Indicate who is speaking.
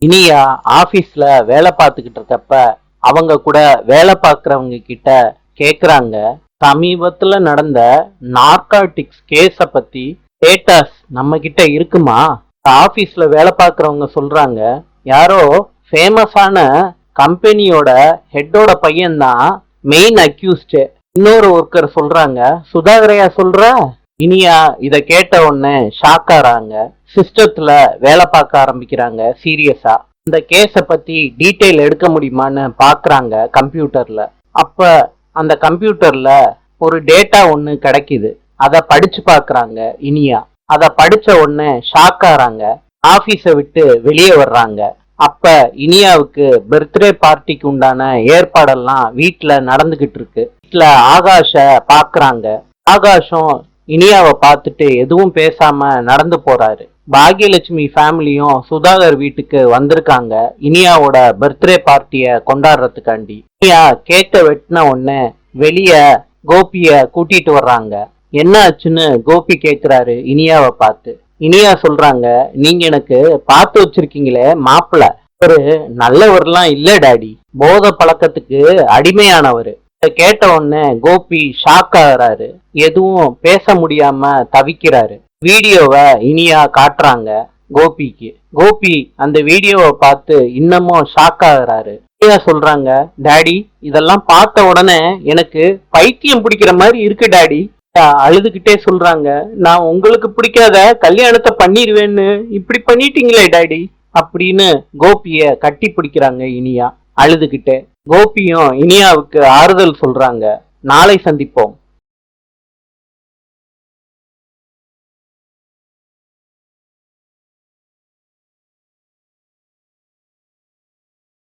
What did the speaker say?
Speaker 1: இனியா ஆபீஸ்ல வேலை பார்த்துக்கிட்டு இருக்கப்ப அவங்க கூட வேலை பார்க்கறவங்க கிட்ட கேக்குறாங்க, சமீபத்துல நடந்த நார்காட்டிக்ஸ் கேஸ பத்தி டேட்டாஸ் நம்ம கிட்ட இருக்குமா? ஆபீஸ்ல வேலை பார்க்கறவங்க சொல்றாங்க, யாரோ ஃபேமஸான கம்பெனியோட ஹெட்டோட பையன்தான் மெயின் அக்யூஸ்ட். இன்னொரு ஒருத்தர் சொல்றாங்க, சுதாகரையா சொல்ற? இனியா இத கேட்ட உடனே ஷாக் ஆறாங்க. சிஸ்டத்துல வேலை பார்க்க ஆரம்பிக்கிறாங்க சீரியஸா. இந்த கேஸ பத்தி டீட்டெயில் எடுக்க முடியுமான்னு பாக்குறாங்க கம்ப்யூட்டர்ல. அப்ப அந்த கம்ப்யூட்டர்ல ஒரு டேட்டா ஒண்ணு கிடைக்குது. அத படிச்சு பாக்குறாங்க இனியா. அத படிச்ச உடனே ஷாக் ஆறாங்க. ஆபீஸ விட்டு வெளியே வர்றாங்க. அப்ப இனியாவுக்கு பர்த்டே பார்ட்டிக்கு உண்டான ஏற்பாடெல்லாம் வீட்டுல நடந்துகிட்டு இருக்கு. வீட்டுல ஆகாஷ பாக்குறாங்க. ஆகாஷம் இனியாவை பார்த்துட்டு எதுவும் பேசாம நடந்து போறாரு. பாக்யலட்சுமி ஃபேமிலியும் சுதாகர் வீட்டுக்கு வந்திருக்காங்க இனியாவோட பர்த்டே பார்ட்டிய கொண்டாடுறதுக்காண்டி. இனியா கேக்க வெட்டின உடனே வெளிய கோபிய கூட்டிட்டு வர்றாங்க. என்ன ஆச்சுன்னு கோபி கேக்குறாரு இனியாவை பார்த்து. இனியா சொல்றாங்க, நீங்க எனக்கு பார்த்து வச்சிருக்கீங்களே மாப்பிள்ள, ஒரு நல்லவர்லாம் இல்ல டாடி, போத பழக்கத்துக்கு அடிமையானவரு. கேட்ட உடனே கோபி ஷாக் ஆகுறாரு. எதுவும் பேச முடியாம தவிக்கிறாரு. வீடியோவை இனியா காட்டுறாங்க கோபிக்கு. கோபி அந்த வீடியோவை பார்த்து இன்னமும் ஷாக் ஆகுறாரு. இனியா சொல்றாங்க, டாடி இதெல்லாம் பார்த்த உடனே எனக்கு பைத்தியம் பிடிக்கிற மாதிரி இருக்கு டாடி. அழுதுகிட்டே சொல்றாங்க, நான் உங்களுக்கு பிடிக்காத கல்யாணத்தை பண்ணிடுவேன்னு இப்படி பண்ணிட்டீங்களே டாடி அப்படின்னு கோபிய கட்டி பிடிக்கிறாங்க இனியா அழுதுகிட்டே. கோபியும் இனியாவுக்கு ஆறுதல் சொல்றாங்க. நாளை சந்திப்போம்.